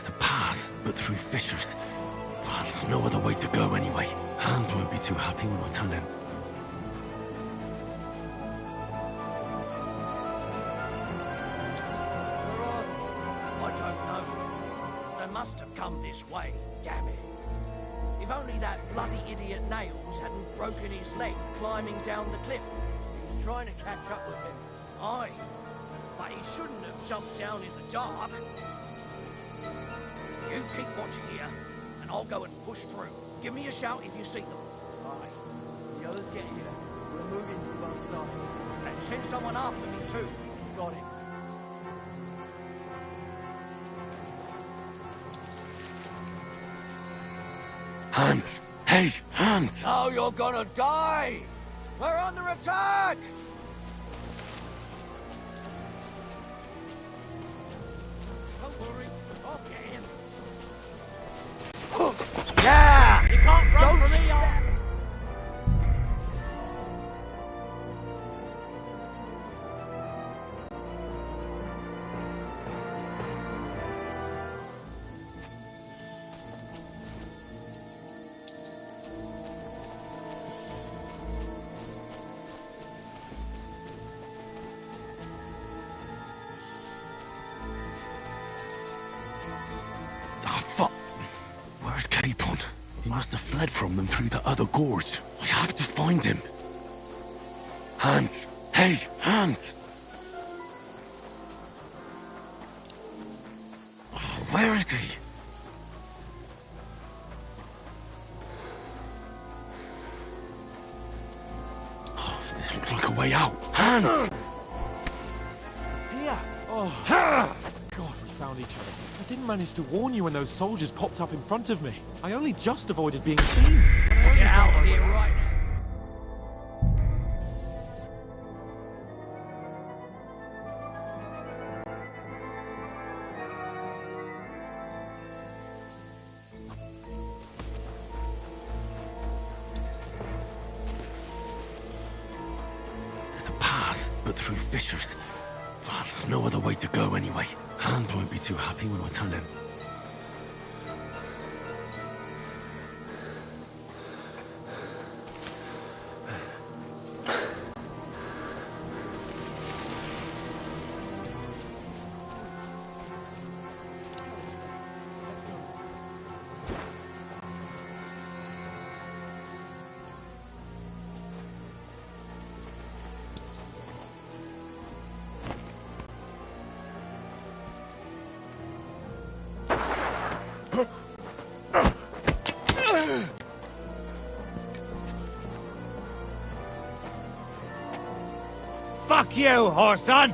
There's a path, but through fissures. Oh, there's no other way to go anyway. Hans won't be too happy when I tell him. I don't know. They must have come this way, damn it. If only that bloody idiot Nails hadn't broken his leg climbing down the cliff. He was trying to catch up with him. Aye. But he shouldn't have jumped down in the dark. You keep watching here, and I'll go and push through. Give me a shout if you see them. Aye. The others get here. We're moving to us starting. And send someone after me too. Got it. Hans! Hey, Hans! Now you're gonna die! We're under attack! Don't worry, I'll get him. Yeah! You can't run from me, Where's Capon? He must have fled from them through the other gorge. I have to find him. Hans! Hey, Hans! Oh, where is he? Oh, this looks like a way out. Hans! Here! Oh, God, we found each other. I didn't manage to warn you when those soldiers popped up in front of me. I only just avoided being seen. Get out of here right now. There's a path, but through fissures. Oh, there's no other way to go anyway. Hans won't be too happy when I tell him. Fuck you, whoreson!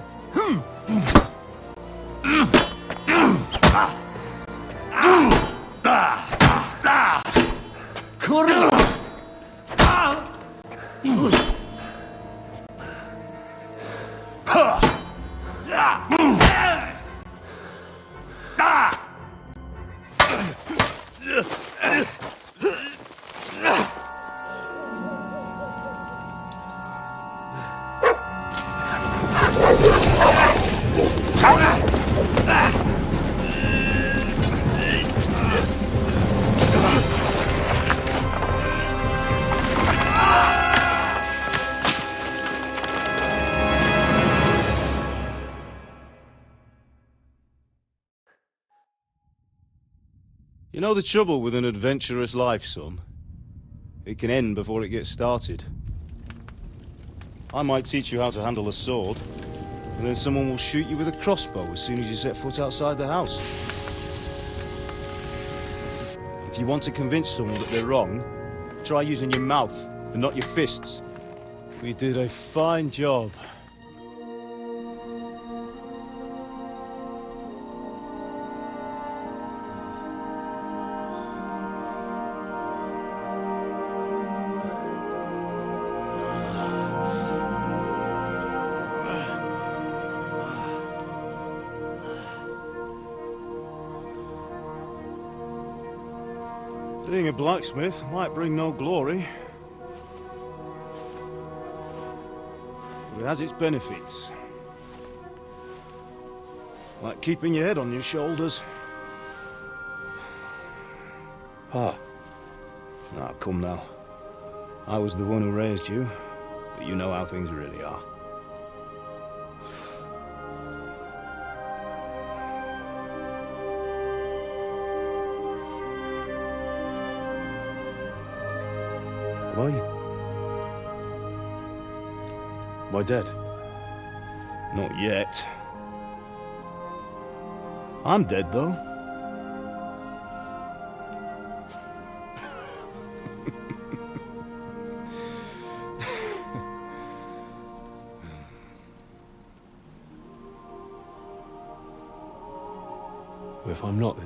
You know the trouble with an adventurous life, son? It can end before it gets started. I might teach you how to handle a sword, and then someone will shoot you with a crossbow as soon as you set foot outside the house. If you want to convince someone that they're wrong, try using your mouth and not your fists. We did a fine job. Being a blacksmith might bring no glory, but it has its benefits. Like keeping your head on your shoulders. Pa. Ah, come now. I was the one who raised you, but you know how things really are. Am I dead? Not yet. I'm dead, though. Well, if I'm not,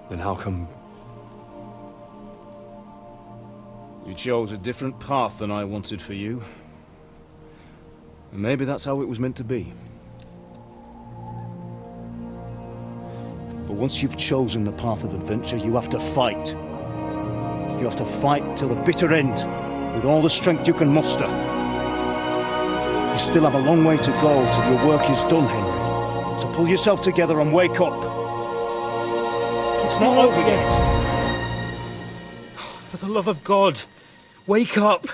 then how come... You chose a different path than I wanted for you. And maybe that's how it was meant to be. But once you've chosen the path of adventure, you have to fight. You have to fight till the bitter end, with all the strength you can muster. You still have a long way to go till your work is done, Henry. So pull yourself together and wake up. It's not over yet. For the love of God, wake up!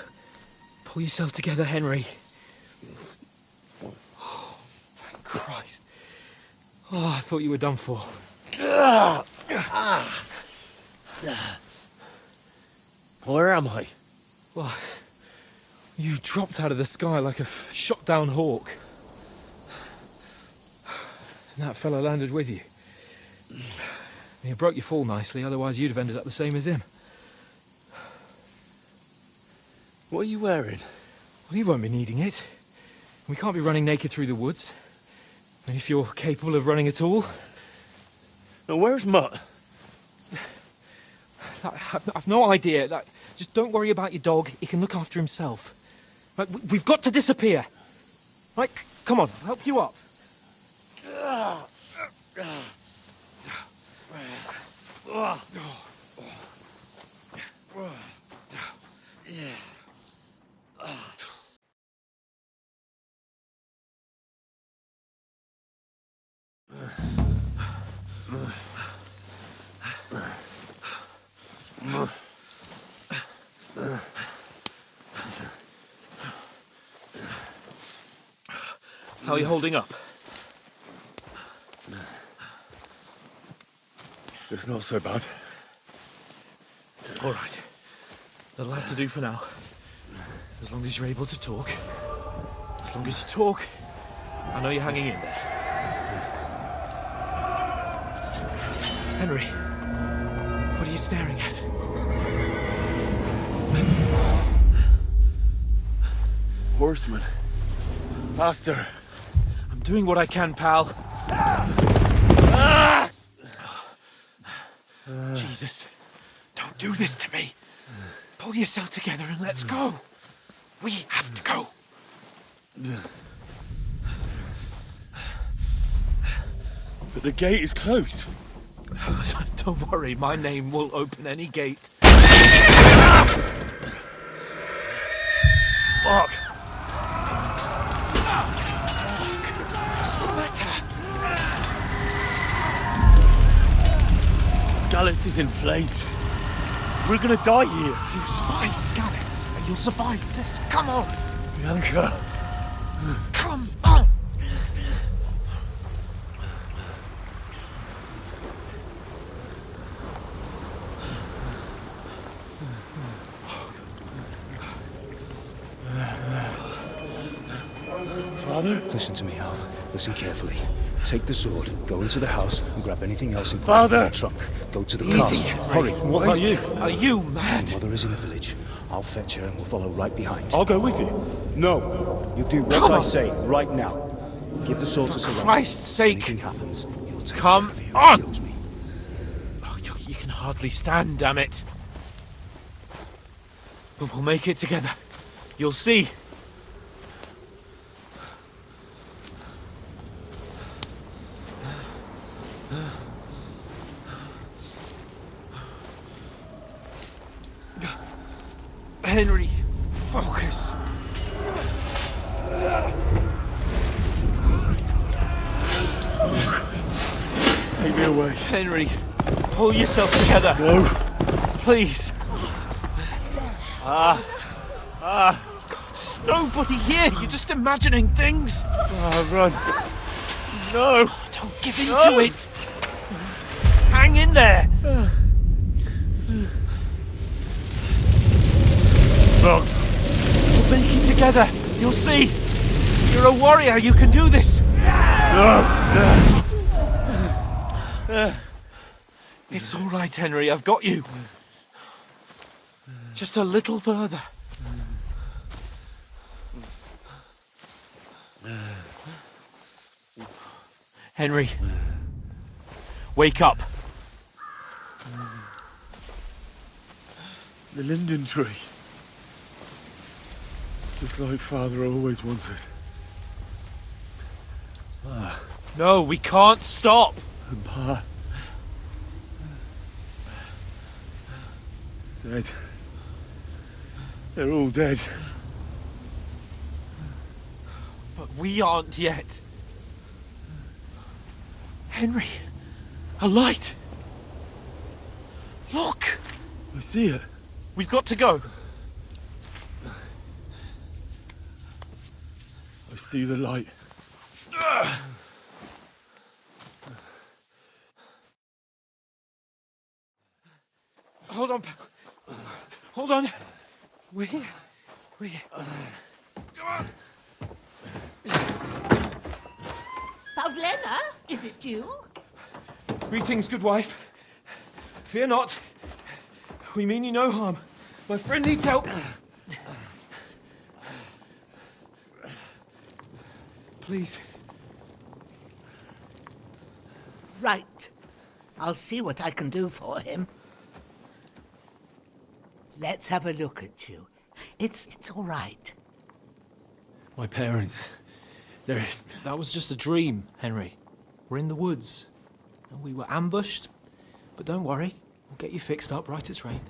Pull yourself together, Henry. Oh, thank Christ. Oh, I thought you were done for. Where am I? Well, you dropped out of the sky like a shot-down hawk. And that fella landed with you. You broke your fall nicely, otherwise you'd have ended up the same as him. What are you wearing? Well, you won't be needing it. We can't be running naked through the woods. I mean, if you're capable of running at all. Now, where's Mutt? I've no idea. Just don't worry about your dog. He can look after himself. Right, we've got to disappear. Right, come on, I'll help you up. How are you holding up? It's not so bad. All right. That'll have to do for now. As long as you're able to talk. As long as you talk, I know you're hanging in there. Henry, what are you staring at? Horseman. Faster. I'm doing what I can, pal. Jesus, don't do this to me. Pull yourself together and let's go. We have to go. But the gate is closed. Don't worry, my name will open any gate. Fuck. Escalates is in flames. We're gonna die here. You survived Scalets, and you'll survive this. Come on! Bianca. Come on! Father? Listen to me, Al. Listen carefully. Take the sword, go into the house, and grab anything else in Father! the trunk. Go to the castle. Hurry. What about you? Are you mad? Mother is in the village. I'll fetch her and we'll follow right behind. I'll go with you. No. You do what I say right now. Give the sword to Sir Hans. Christ's sake! Anything happens, you'll take Come care of you. on! He owes me. Oh, you can hardly stand, damn it. But we'll make it together. You'll see. Henry, focus. Take me away. Henry, Pull yourself together. No. Please. God, there's nobody here. You're just imagining things. Run. No. Don't give in to it. Hang in there. Not. We'll make it together. You'll see. You're a warrior. You can do this. It's all right, Henry. I've got you. Just a little further. Henry, wake up. The linden tree. Just like Father always wanted. No, we can't stop. And Pa. Dead. They're all dead. But we aren't yet. Henry, a light. Look. I see it. We've got to go. I see the light. Hold on, pal. Hold on. We're here. We're here. Come on. Bozhena, is it you? Greetings, good wife. Fear not. We mean you no harm. My friend needs help. Please. Right. I'll see what I can do for him. Let's have a look at you. It's all right. My parents, they're... That was just a dream, Henry. We're in the woods. And we were ambushed. But don't worry, we'll get you fixed up right as rain.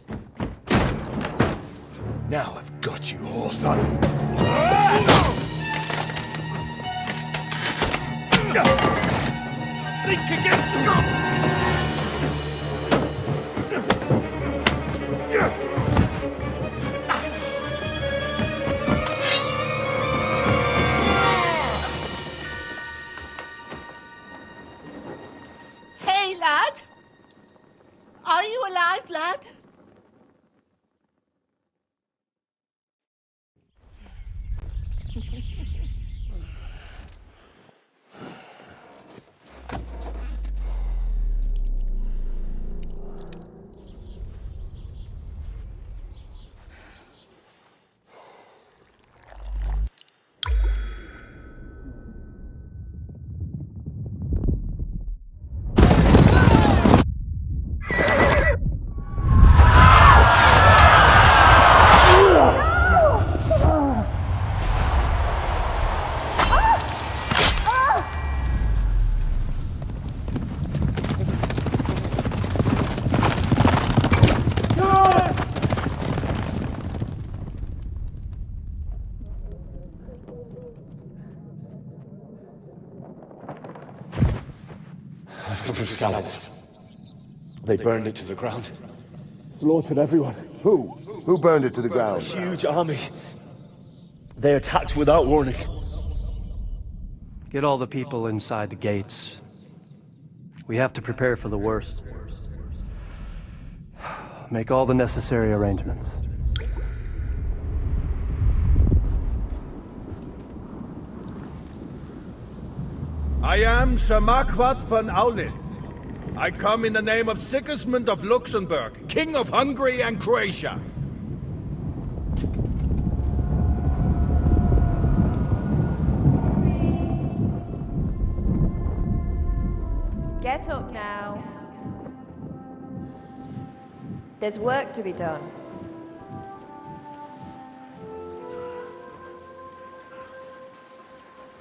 Now I've got you, whore sons. Think against God! Hey, lad! Are you alive, lad? I've come from escalates. They burned it to the ground. Slaughtered everyone. Who? Who burned it to the ground? Huge army. They attacked without warning. Get all the people inside the gates. We have to prepare for the worst. Make all the necessary arrangements. I am Sir Marquardt von Aulitz. I come in the name of Sigismund of Luxembourg, King of Hungary and Croatia. Get up now. There's work to be done.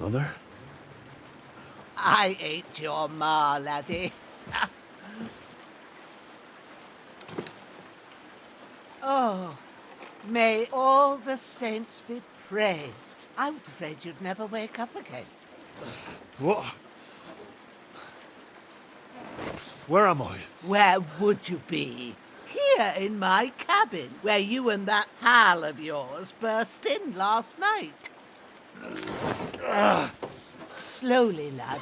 Mother? I ain't your ma, laddie. Oh, may all the saints be praised. I was afraid you'd never wake up again. What? Where am I? Where would you be? Here in my cabin, where you and that pal of yours burst in last night. Slowly, lad.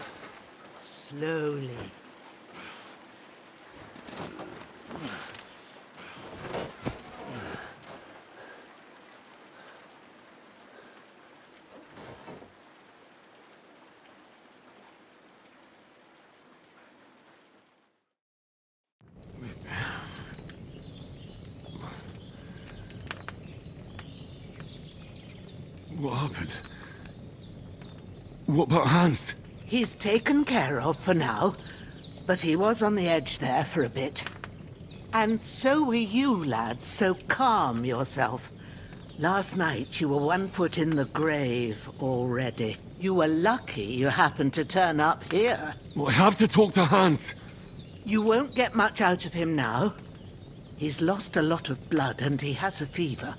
Slowly. What happened? What about Hans? He's taken care of for now, but he was on the edge there for a bit. And so were you, lad, so calm yourself. Last night you were 1 foot in the grave already. You were lucky you happened to turn up here. Well, I have to talk to Hans. You won't get much out of him now. He's lost a lot of blood and he has a fever.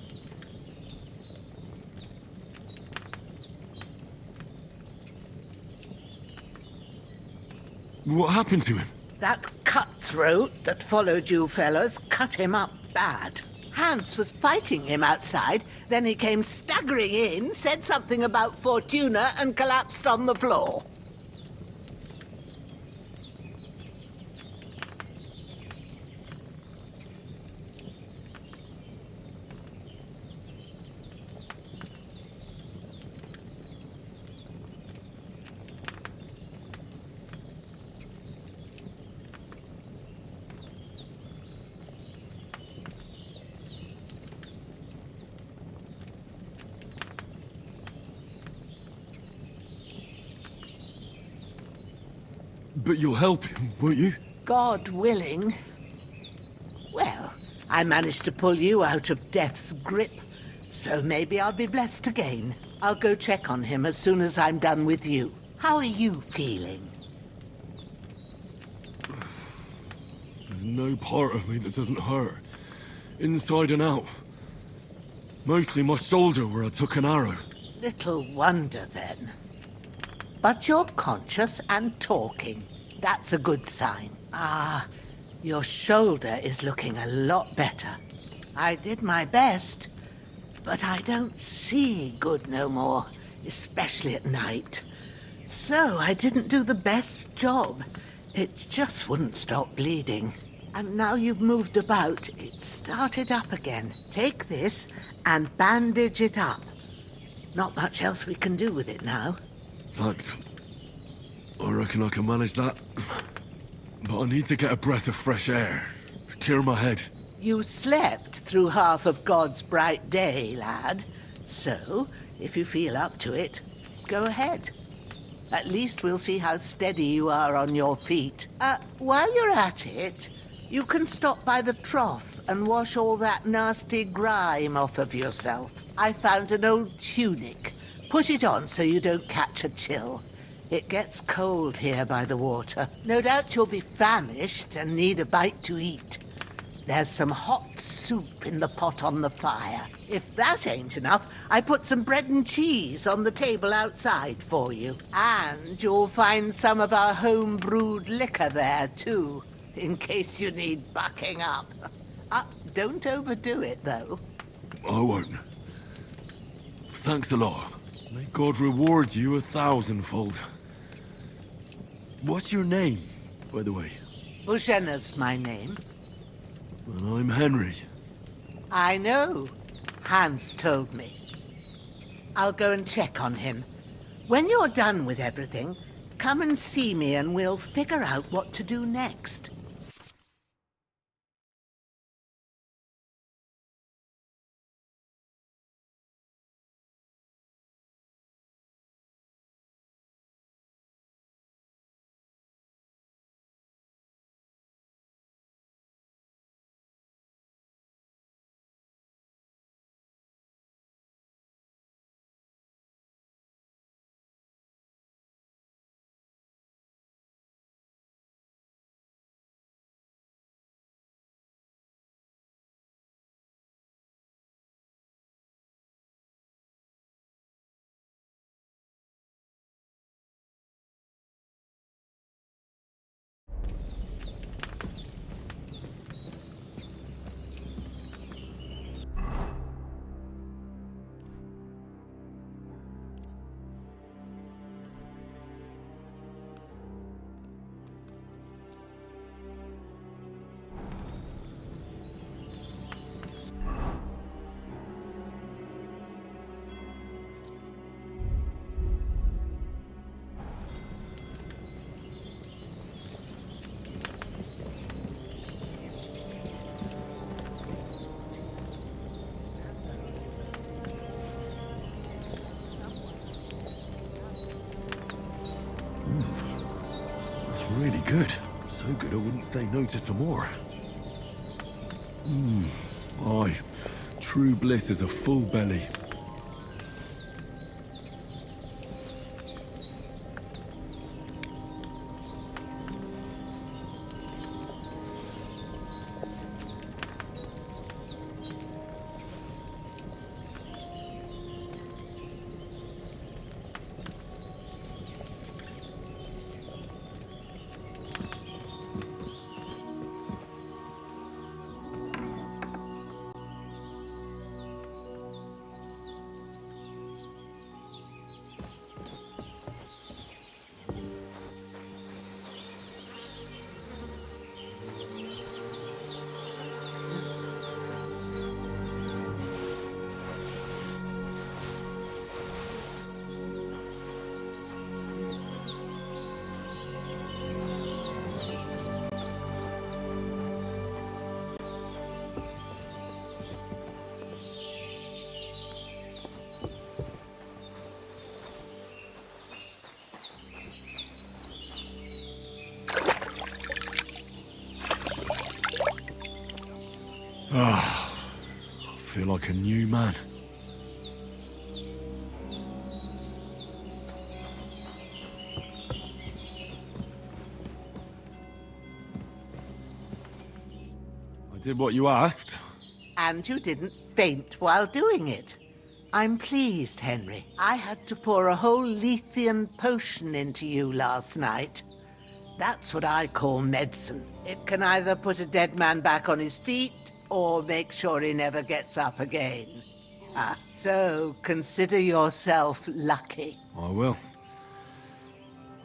What happened to him? That cutthroat that followed you fellas cut him up bad. Hans was fighting him outside, then he came staggering in, said something about Fortuna and collapsed on the floor. But you'll help him, won't you? God willing. Well, I managed to pull you out of death's grip, so maybe I'll be blessed again. I'll go check on him as soon as I'm done with you. How are you feeling? There's no part of me that doesn't hurt. Inside and out. Mostly my shoulder where I took an arrow. Little wonder then. But you're conscious and talking. That's a good sign. Ah, your shoulder is looking a lot better. I did my best, but I don't see good no more, especially at night. So I didn't do the best job. It just wouldn't stop bleeding. And now you've moved about, it started up again. Take this and bandage it up. Not much else we can do with it now. Thanks. I reckon I can manage that. But I need to get a breath of fresh air to clear my head. You slept through half of God's bright day, lad. So, if you feel up to it, go ahead. At least we'll see how steady you are on your feet. While you're at it, you can stop by the trough and wash all that nasty grime off of yourself. I found an old tunic. Put it on so you don't catch a chill. It gets cold here by the water. No doubt you'll be famished and need a bite to eat. There's some hot soup in the pot on the fire. If that ain't enough, I put some bread and cheese on the table outside for you. And you'll find some of our home-brewed liquor there, too, in case you need bucking up. Don't overdo it, though. I won't. Thanks a lot. May God reward you 1,000-fold. What's your name, by the way? Bozhena's my name. Well, I'm Henry. I know. Hans told me. I'll go and check on him. When you're done with everything, come and see me and we'll figure out what to do next. really good. So good I wouldn't say no to some more. Aye. True bliss is a full belly. I feel like a new man. I did what you asked. And you didn't faint while doing it. I'm pleased, Henry. I had to pour a whole Lethean potion into you last night. That's what I call medicine. It can either put a dead man back on his feet, or make sure he never gets up again. So consider yourself lucky. I will.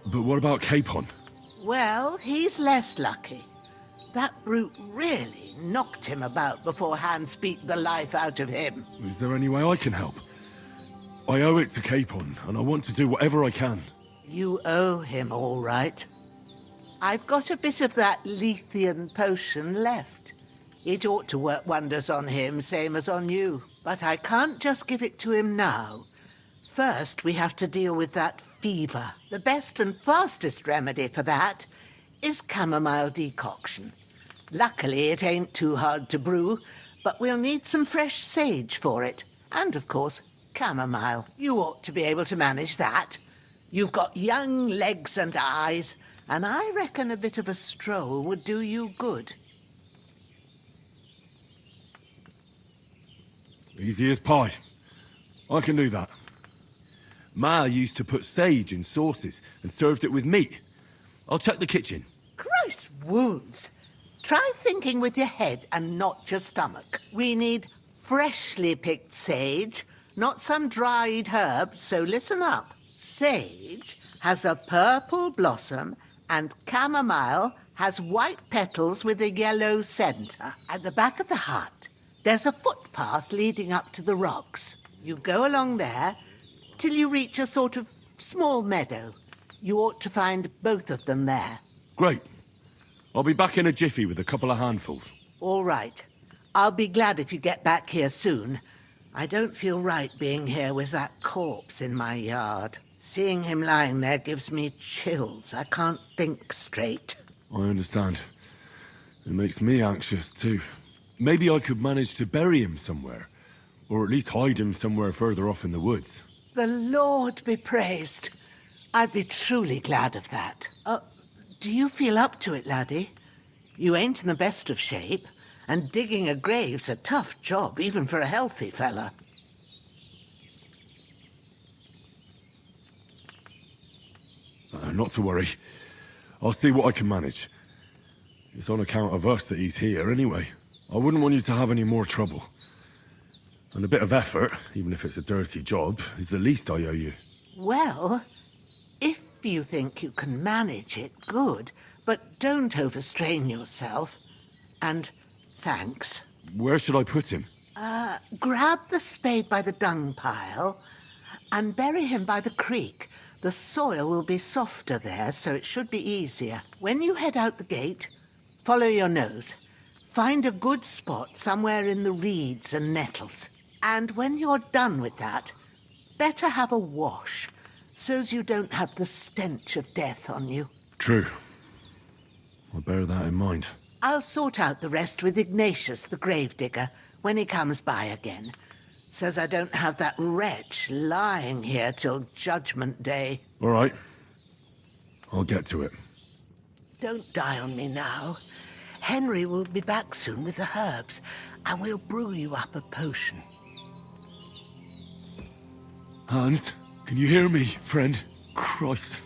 But what about Capon? Well, he's less lucky. That brute really knocked him about before Hans beat the life out of him. Is there any way I can help? I owe it to Capon, and I want to do whatever I can. You owe him, all right. I've got a bit of that Lethean potion left. It ought to work wonders on him, same as on you. But I can't just give it to him now. First, we have to deal with that fever. The best and fastest remedy for that is chamomile decoction. Luckily, it ain't too hard to brew, but we'll need some fresh sage for it. And, of course, chamomile. You ought to be able to manage that. You've got young legs and eyes, and I reckon a bit of a stroll would do you good. Easy as pie. I can do that. Ma used to put sage in sauces and served it with meat. I'll check the kitchen. Christ wounds! Try thinking with your head and not your stomach. We need freshly picked sage, not some dried herb, so listen up. Sage has a purple blossom and chamomile has white petals with a yellow centre. At the back of the hut, there's a footpath leading up to the rocks. You go along there till you reach a sort of small meadow. You ought to find both of them there. Great. I'll be back in a jiffy with a couple of handfuls. All right. I'll be glad if you get back here soon. I don't feel right being here with that corpse in my yard. Seeing him lying there gives me chills. I can't think straight. I understand. It makes me anxious too. Maybe I could manage to bury him somewhere. Or at least hide him somewhere further off in the woods. The Lord be praised. I'd be truly glad of that. Do you feel up to it, laddie? You ain't in the best of shape, and digging a grave's a tough job, even for a healthy fella. Not to worry. I'll see what I can manage. It's on account of us that he's here anyway. I wouldn't want you to have any more trouble. And a bit of effort, even if it's a dirty job, is the least I owe you. Well, if you think you can manage it, good. But don't overstrain yourself. And thanks. Where should I put him? Grab the spade by the dung pile and bury him by the creek. The soil will be softer there, so it should be easier. When you head out the gate, follow your nose. Find a good spot somewhere in the reeds and nettles. And when you're done with that, better have a wash, so's you don't have the stench of death on you. True. I'll bear that in mind. I'll sort out the rest with Ignatius, the gravedigger, when he comes by again. Says I don't have that wretch lying here till Judgment Day. All right. I'll get to it. Don't die on me now. Henry will be back soon with the herbs, and we'll brew you up a potion. Hans, can you hear me, friend? Christ.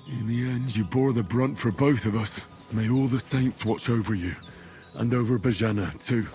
In the end, you bore the brunt for both of us. May all the saints watch over you, and over Bozhena, too.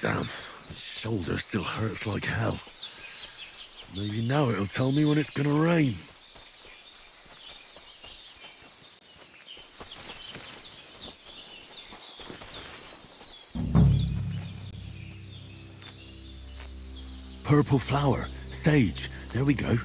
Damn, my shoulder still hurts like hell. Maybe now it'll tell me when it's gonna rain. Purple flower, sage, there we go.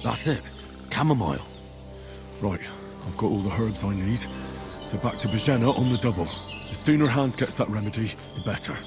That's it. Chamomile. Right, I've got all the herbs I need. So back to Bozhena on the double. The sooner Hans gets that remedy, the better.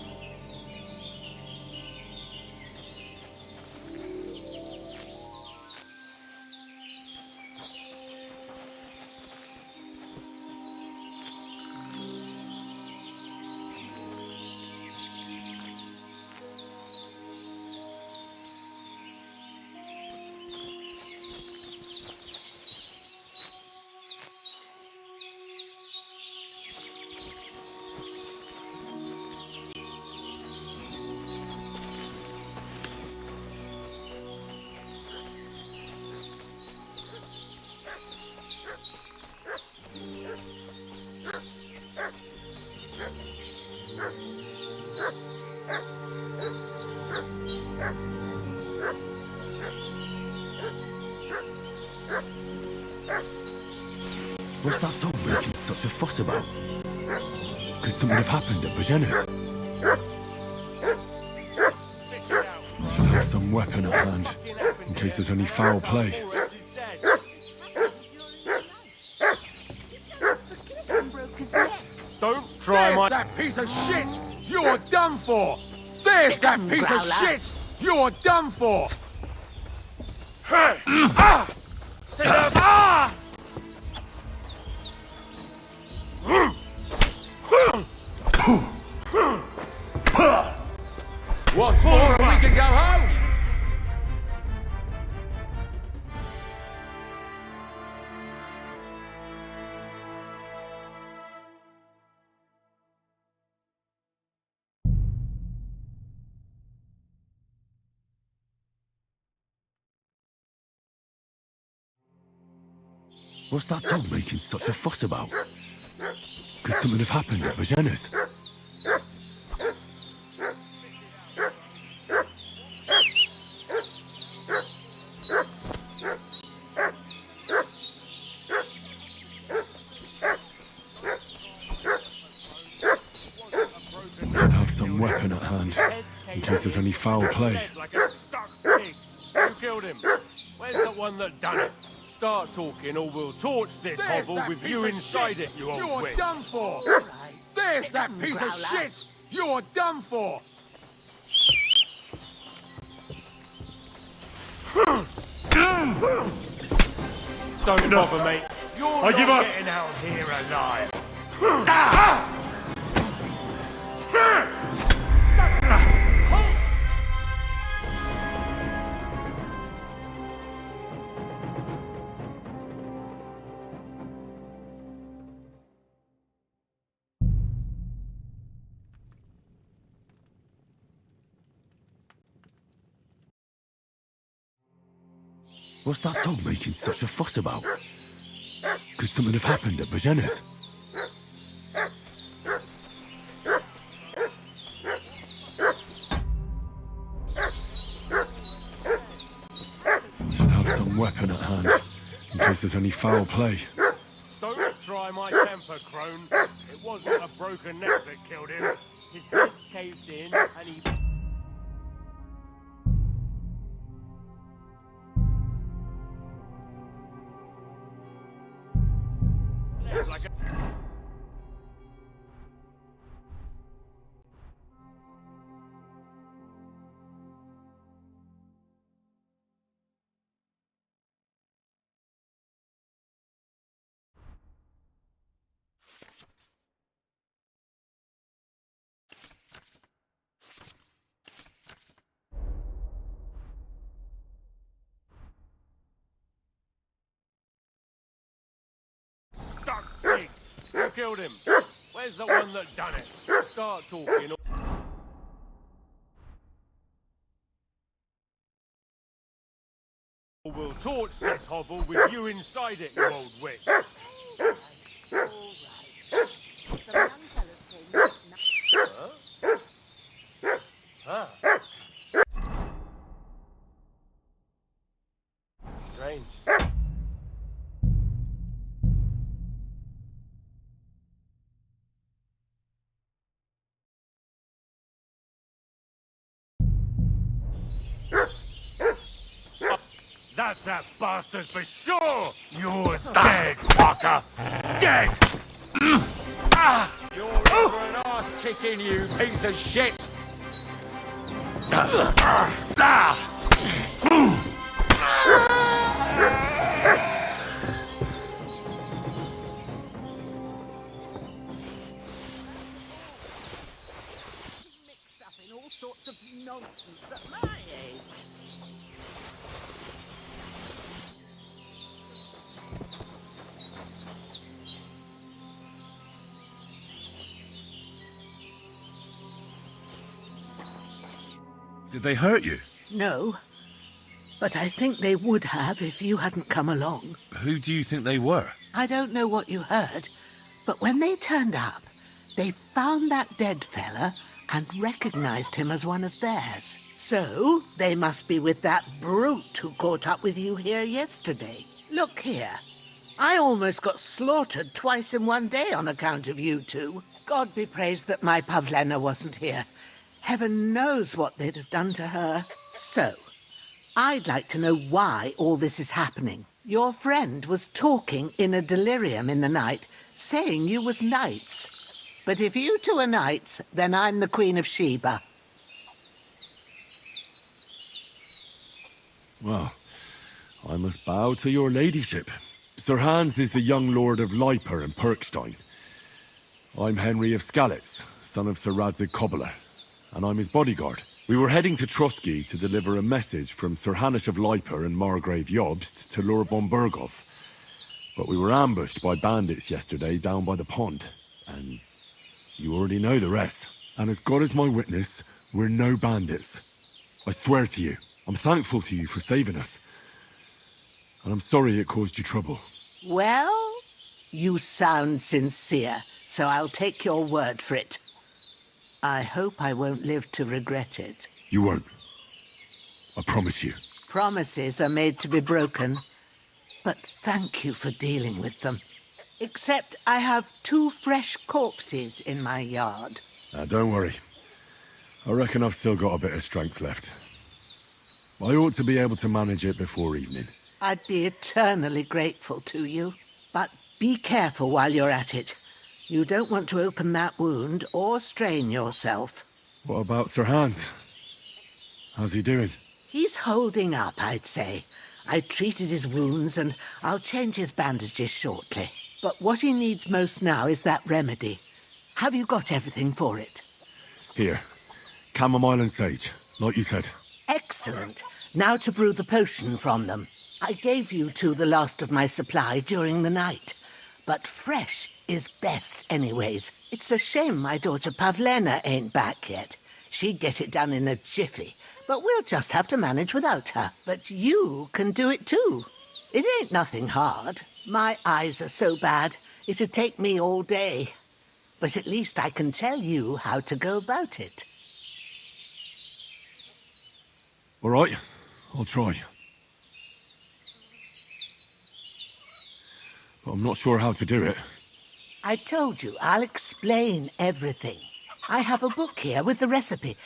What's that dog making such a fuss about? Could something have happened at Bozhena's? Should have some weapon at hand, in case there's any foul play. Don't try my... that piece of shit! You're done for! There's that piece of shit! You're done for! Once more and we can go home! What's that dog making such a fuss about? Could something have happened at Bozhena's? there's any foul play. Like a stuck pig. Who killed him? Where's the one that done it? Start talking or we'll torch this hovel with you inside it, you old witch. You're done for! There's that piece of shit! You're done for! Don't bother, mate. You're I not give up. getting out here alive. What's that dog making such a fuss about? Could something have happened at Bozhena's? I should have some weapon at hand, in case there's any foul play. Don't try my temper, crone. It wasn't a broken neck that killed him. His head caved in and he... like a... stuck pig. Who killed him? Where's the one that done it? Start talking. Or we'll torch this hovel with you inside it, you old witch. Huh? Strange. That's that bastard for sure! You're dead, fucker! Dead! You're in for an ass kicking, you piece of shit! Mixed up in all sorts of nonsense at my age. Did they hurt you? No, but I think they would have if you hadn't come along. Who do you think they were? I don't know what you heard, but when they turned up, they found that dead fella and recognized him as one of theirs. So, they must be with that brute who caught up with you here yesterday. Look here. I almost got slaughtered twice in one day on account of you two. God be praised that my Pavlena wasn't here. Heaven knows what they'd have done to her. So, I'd like to know why all this is happening. Your friend was talking in a delirium in the night, saying you was knights. But if you two are knights, then I'm the Queen of Sheba. Well, I must bow to your ladyship. Sir Hans is the young lord of Leiper and Perkstein. I'm Henry of Escalates, son of Sir Radzig Cobbler, and I'm his bodyguard. We were heading to Trusky to deliver a message from Sir Hanish of Leiper and Margrave Jobst to Lord Bombergov. But we were ambushed by bandits yesterday down by the pond, and you already know the rest. And as God is my witness, we're no bandits. I swear to you, I'm thankful to you for saving us. And I'm sorry it caused you trouble. Well, you sound sincere, so I'll take your word for it. I hope I won't live to regret it. You won't. I promise you. Promises are made to be broken, but thank you for dealing with them. Except I have 2 fresh corpses in my yard. Don't worry. I reckon I've still got a bit of strength left. I ought to be able to manage it before evening. I'd be eternally grateful to you. But be careful while you're at it. You don't want to open that wound or strain yourself. What about Sir Hans? How's he doing? He's holding up, I'd say. I treated his wounds and I'll change his bandages shortly. But what he needs most now is that remedy. Have you got everything for it? Here. Chamomile and sage, like you said. Excellent. Now to brew the potion from them. I gave you two the last of my supply during the night. But fresh is best anyways. It's a shame my daughter Pavlena ain't back yet. She'd get it done in a jiffy. But we'll just have to manage without her. But you can do it too. It ain't nothing hard. My eyes are so bad, it'd take me all day. But at least I can tell you how to go about it. All right, I'll try. But I'm not sure how to do it. I told you, I'll explain everything. I have a book here with the recipe,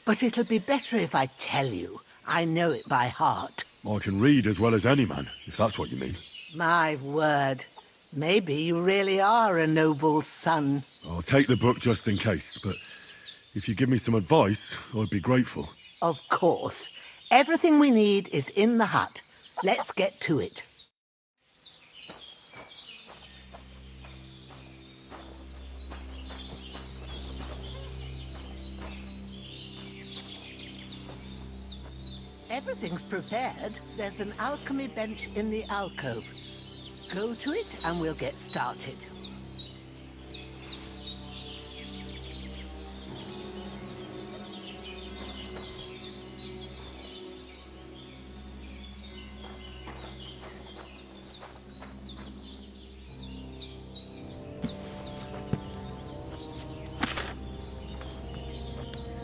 but it'll be better if I tell you. I know it by heart. I can read as well as any man, if that's what you mean. My word. Maybe you really are a noble son. I'll take the book just in case, but if you give me some advice, I'd be grateful. Of course. Everything we need is in the hut. Let's get to it. Everything's prepared. There's an alchemy bench in the alcove. Go to it and we'll get started.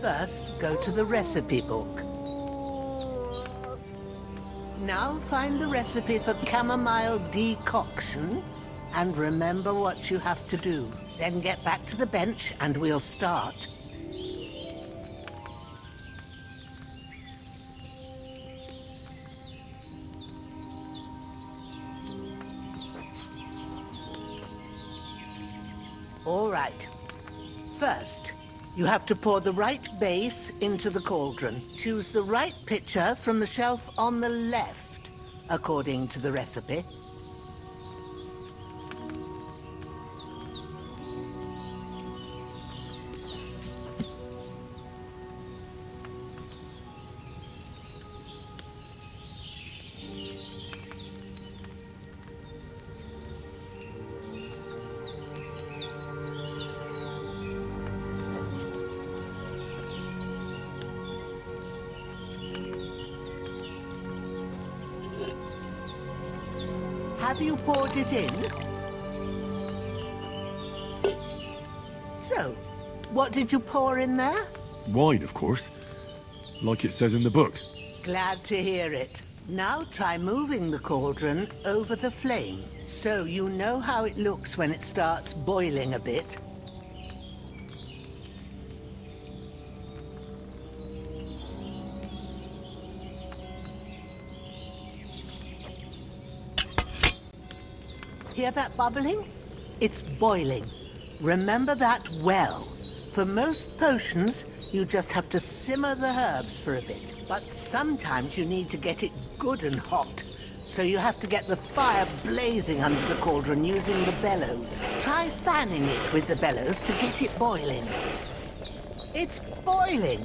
First, go to the recipe book. Now find the recipe for chamomile decoction and remember what you have to do. Then get back to the bench and we'll start. All right. First, you have to pour the right base into the cauldron. Choose the right pitcher from the shelf on the left, according to the recipe. Have you poured it in? So, what did you pour in there? Wine, of course. Like it says in the book. Glad to hear it. Now try moving the cauldron over the flame, so you know how it looks when it starts boiling a bit. Hear that bubbling? It's boiling. Remember that well. For most potions, you just have to simmer the herbs for a bit. But sometimes you need to get it good and hot. So you have to get the fire blazing under the cauldron using the bellows. Try fanning it with the bellows to get it boiling. It's boiling.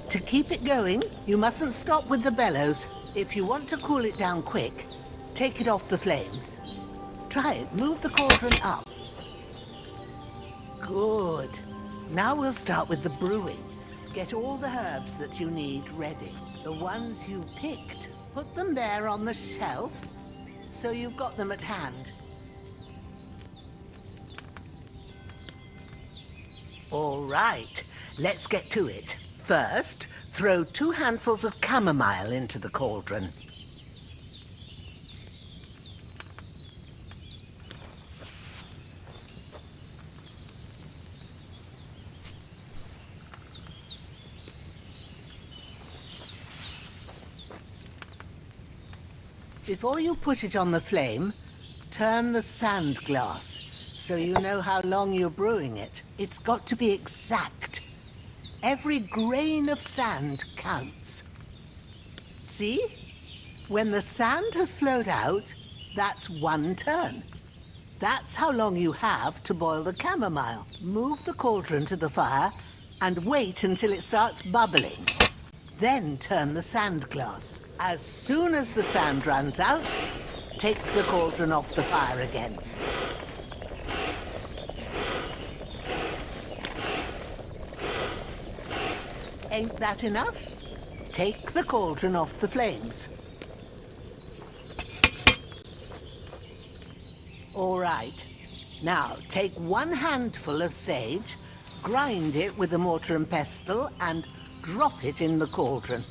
To keep it going, you mustn't stop with the bellows. If you want to cool it down quick, take it off the flames. Try it. Move the cauldron up. Good. Now we'll start with the brewing. Get all the herbs that you need ready. The ones you picked, put them there on the shelf, so you've got them at hand. All right, let's get to it. First, throw 2 handfuls of chamomile into the cauldron. Before you put it on the flame, turn the sand glass so you know how long you're brewing it. It's got to be exact. Every grain of sand counts. See? When the sand has flowed out, that's 1 turn. That's how long you have to boil the chamomile. Move the cauldron to the fire and wait until it starts bubbling. Then turn the sand glass. As soon as the sand runs out, take the cauldron off the fire again. Ain't that enough? Take the cauldron off the flames. All right. Now, take 1 handful of sage, grind it with a mortar and pestle, and drop it in the cauldron.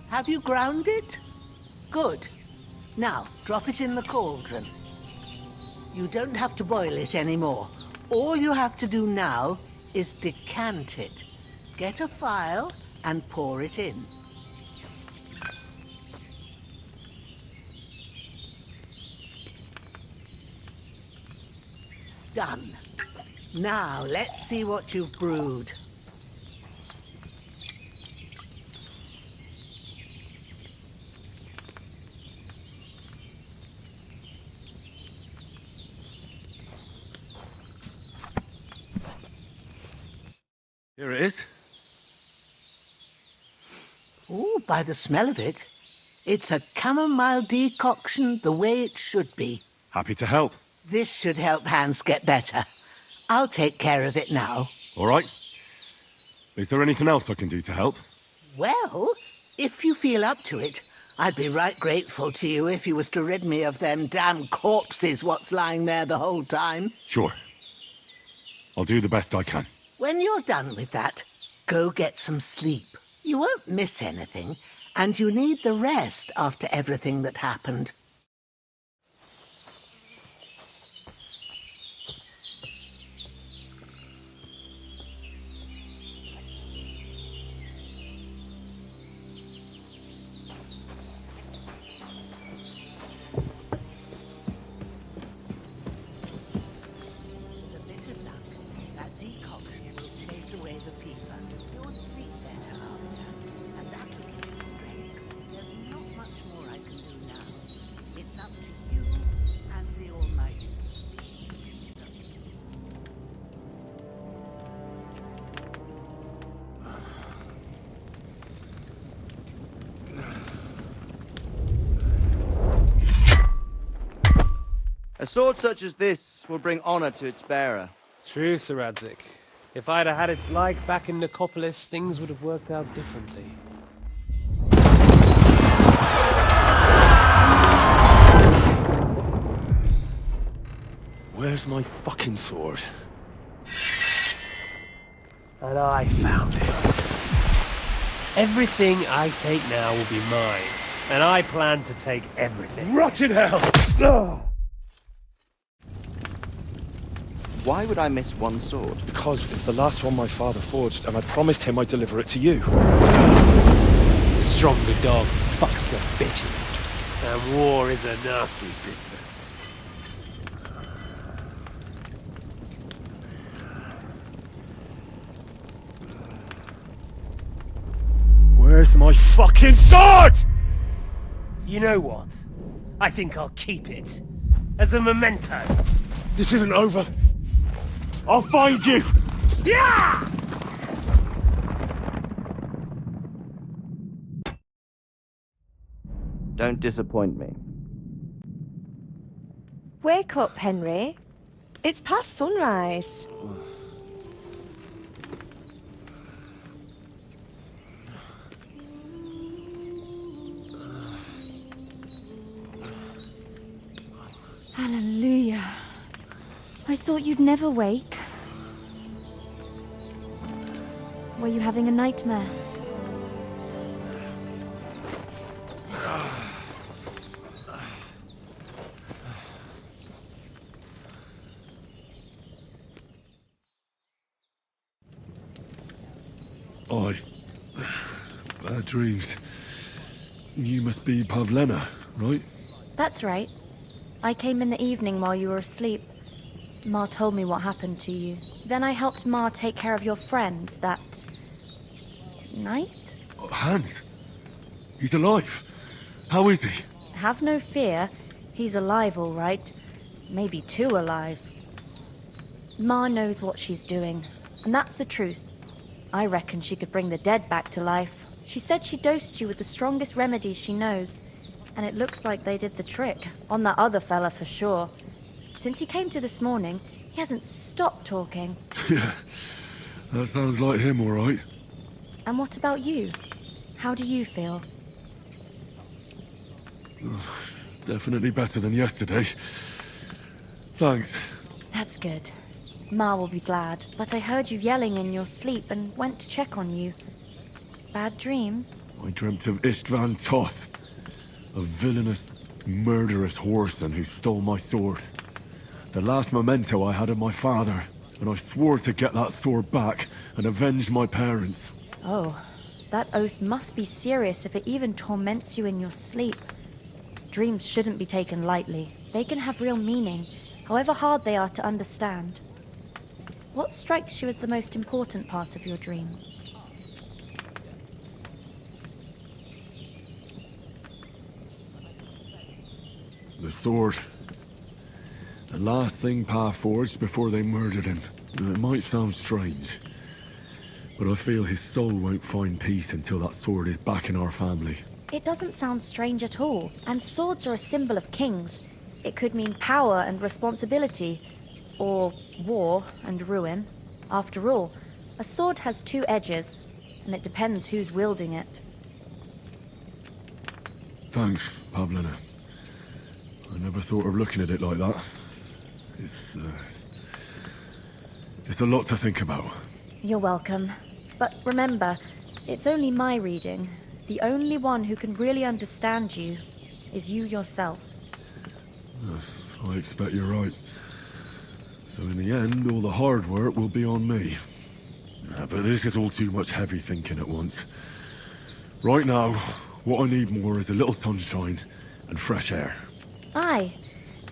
Have you ground it? Good. Now, drop it in the cauldron. You don't have to boil it anymore. All you have to do now is decant it. Get a phial and pour it in. Done. Now, let's see what you've brewed. Here it is. Ooh, by the smell of it, it's a chamomile decoction the way it should be. Happy to help. This should help Hans get better. I'll take care of it now. All right. Is there anything else I can do to help? Well, if you feel up to it, I'd be right grateful to you if you was to rid me of them damn corpses what's lying there the whole time. Sure. I'll do the best I can. When you're done with that, go get some sleep. You won't miss anything, and you need the rest after everything that happened. A sword such as this will bring honor to its bearer. True, Sir Radzik. If I'd have had its like back in Nicopolis, things would have worked out differently. Where's my fucking sword? And I found it. Everything I take now will be mine, and I plan to take everything. Rotted hell! Ugh. Why would I miss one sword? Because it's the last one my father forged, and I promised him I'd deliver it to you. Stronger dog fucks the bitches, and war is a nasty business. Where's my fucking sword? You know what? I think I'll keep it. As a memento. This isn't over. I'll find you! Yeah! Don't disappoint me. Wake up, Henry. It's past sunrise. Hallelujah. I thought you'd never wake. Were you having a nightmare? I... Bad dreams. You must be Pavlena, right? That's right. I came in the evening while you were asleep. Ma told me what happened to you. Then I helped Ma take care of your friend that... night? Oh, Hans? He's alive. How is he? Have no fear. He's alive, all right. Maybe too alive. Ma knows what she's doing, and that's the truth. I reckon she could bring the dead back to life. She said she dosed you with the strongest remedies she knows, and it looks like they did the trick. On that other fella for sure. Since he came to this morning, he hasn't stopped talking. Yeah, that sounds like him, all right. And what about you? How do you feel? Definitely better than yesterday. Thanks. That's good. Ma will be glad, but I heard you yelling in your sleep and went to check on you. Bad dreams? I dreamt of Istvan Toth, a villainous, murderous whoreson who stole my sword. The last memento I had of my father, and I swore to get that sword back and avenge my parents. Oh, that oath must be serious if it even torments you in your sleep. Dreams shouldn't be taken lightly. They can have real meaning, however hard they are to understand. What strikes you as the most important part of your dream? The sword. The last thing Pa forged before they murdered him. It might sound strange, but I feel his soul won't find peace until that sword is back in our family. It doesn't sound strange at all, and swords are a symbol of kings. It could mean power and responsibility, or war and ruin. After all, a sword has two edges, and it depends who's wielding it. Thanks, Pavlena. I never thought of looking at it like that. It's a lot to think about. You're welcome. But remember, it's only my reading. The only one who can really understand you is you yourself. I expect you're right. So in the end, all the hard work will be on me. But this is all too much heavy thinking at once. Right now, what I need more is a little sunshine and fresh air. Aye,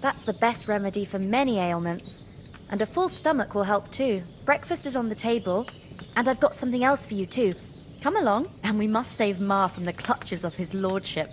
that's the best remedy for many ailments. And a full stomach will help too. Breakfast is on the table, and I've got something else for you too. Come along, and we must save Ma from the clutches of his lordship.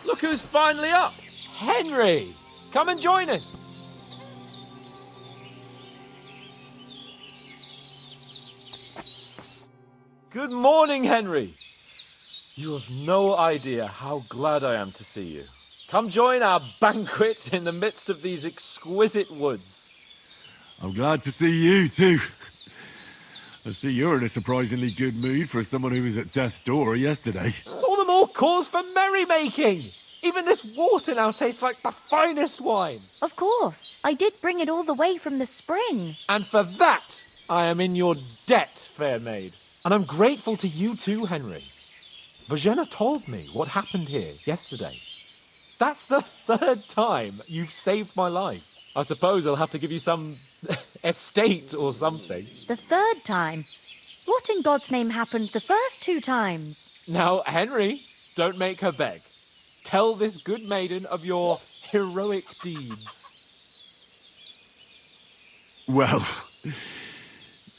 Look who's finally up! Henry! Come and join us! Good morning, Henry! You have no idea how glad I am to see you. Come join our banquet in the midst of these exquisite woods. I'm glad to see you, too. I see you're in a surprisingly good mood for someone who was at death's door yesterday. All the more cause for merrymaking! Even this water now tastes like the finest wine. Of course. I did bring it all the way from the spring. And for that, I am in your debt, fair maid. And I'm grateful to you too, Henry. Bozhena told me what happened here yesterday. That's the 3rd time you've saved my life. I suppose I'll have to give you some estate or something. The 3rd time? What in God's name happened the first 2 times? Now, Henry, don't make her beg. Tell this good maiden of your heroic deeds. Well,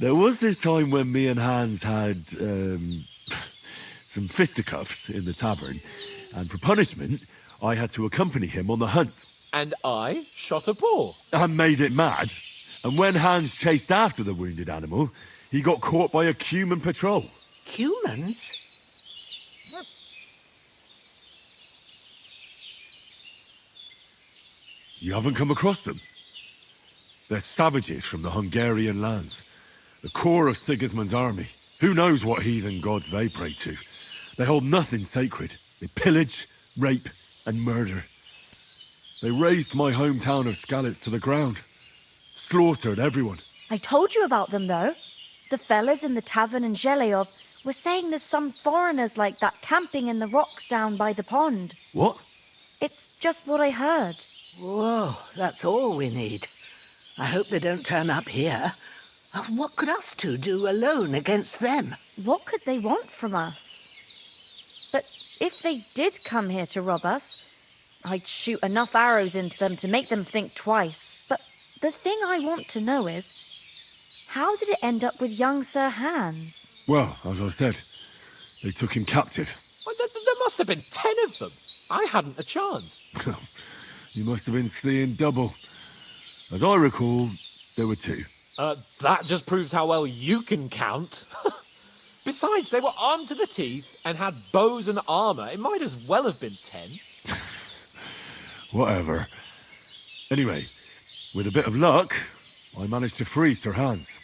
there was this time when me and Hans had some fisticuffs in the tavern, and for punishment, I had to accompany him on the hunt. And I shot a boar. And made it mad. And when Hans chased after the wounded animal, he got caught by a human patrol. Humans? You haven't come across them? They're savages from the Hungarian lands. The core of Sigismund's army. Who knows what heathen gods they pray to? They hold nothing sacred. They pillage, rape, and murder. They razed my hometown of Escalates to the ground. Slaughtered everyone. I told you about them, though. The fellas in the tavern in Zheleyov were saying there's some foreigners like that camping in the rocks down by the pond. What? It's just what I heard. Whoa, that's all we need. I hope they don't turn up here. What could us two do alone against them? What could they want from us? But if they did come here to rob us, I'd shoot enough arrows into them to make them think twice. But the thing I want to know is, how did it end up with young Sir Hans? Well, as I said, they took him captive. Well, there must have been 10 of them. I hadn't a chance. You must have been seeing double. As I recall, there were 2. That just proves how well you can count. Besides, they were armed to the teeth and had bows and armour. It might as well have been 10. Whatever. Anyway, with a bit of luck, I managed to free Sir Hans.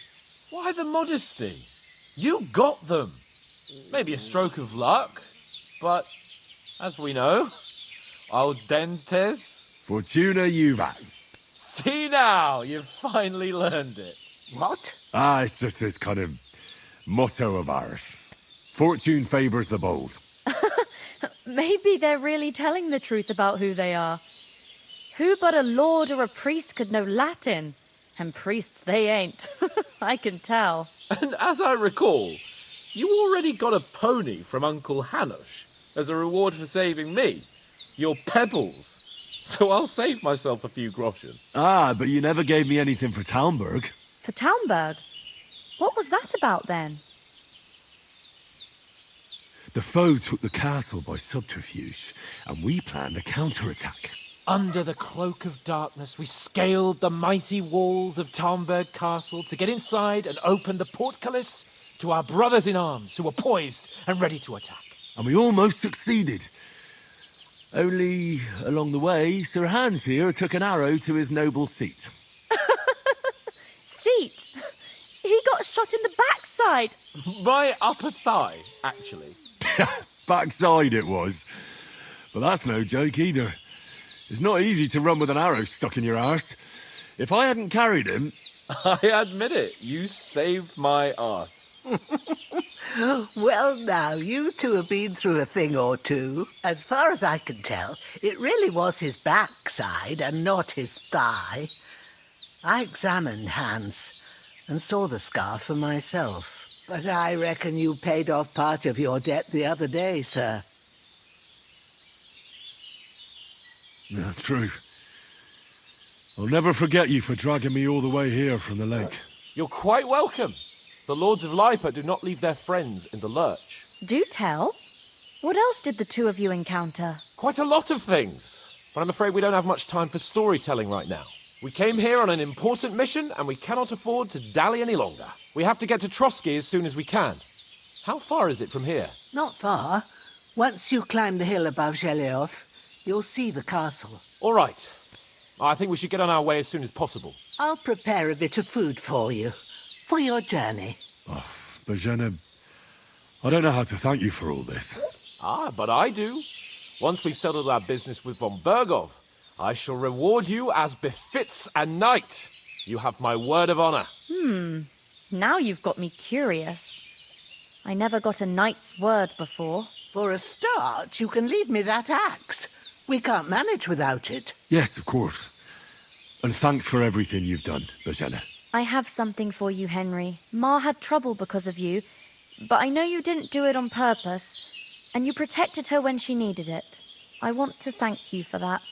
Why the modesty? You got them. Maybe a stroke of luck, but as we know, al dentes. Fortuna juvat. See now, you've finally learned it. What? It's just this kind of motto of ours. Fortune favours the bold. Maybe they're really telling the truth about who they are. Who but a lord or a priest could know Latin? And priests they ain't. I can tell. And as I recall, you already got a pony from Uncle Hanush as a reward for saving me. Your pebbles. So I'll save myself a few groschen. But you never gave me anything for Talmberg. For Talmberg? What was that about then? The foe took the castle by subterfuge, and we planned a counterattack. Under the cloak of darkness, we scaled the mighty walls of Talmberg Castle to get inside and open the portcullis to our brothers in arms who were poised and ready to attack. And we almost succeeded. Only, along the way, Sir Hans here took an arrow to his noble seat. Seat? He got shot in the backside. My upper thigh, actually. Backside it was. But that's no joke either. It's not easy to run with an arrow stuck in your arse. If I hadn't carried him... I admit it, you saved my arse. Well, now, you two have been through a thing or two. As far as I can tell, it really was his backside and not his thigh. I examined Hans and saw the scar for myself. But I reckon you paid off part of your debt the other day, sir. Yeah, true. I'll never forget you for dragging me all the way here from the lake. You're quite welcome. The Lords of Lipa do not leave their friends in the lurch. Do tell. What else did the two of you encounter? Quite a lot of things. But I'm afraid we don't have much time for storytelling right now. We came here on an important mission, and we cannot afford to dally any longer. We have to get to Trotsky as soon as we can. How far is it from here? Not far. Once you climb the hill above Zheleov, you'll see the castle. All right. I think we should get on our way as soon as possible. I'll prepare a bit of food for you, for your journey. Oh, Bozhena, I don't know how to thank you for all this. Ah, but I do. Once we've settled our business with von Bergov, I shall reward you as befits a knight. You have my word of honor. Now you've got me curious. I never got a knight's word before. For a start, you can leave me that axe. We can't manage without it. Yes, of course. And thanks for everything you've done, Bozhena. I have something for you, Henry. Ma had trouble because of you, but I know you didn't do it on purpose, and you protected her when she needed it. I want to thank you for that.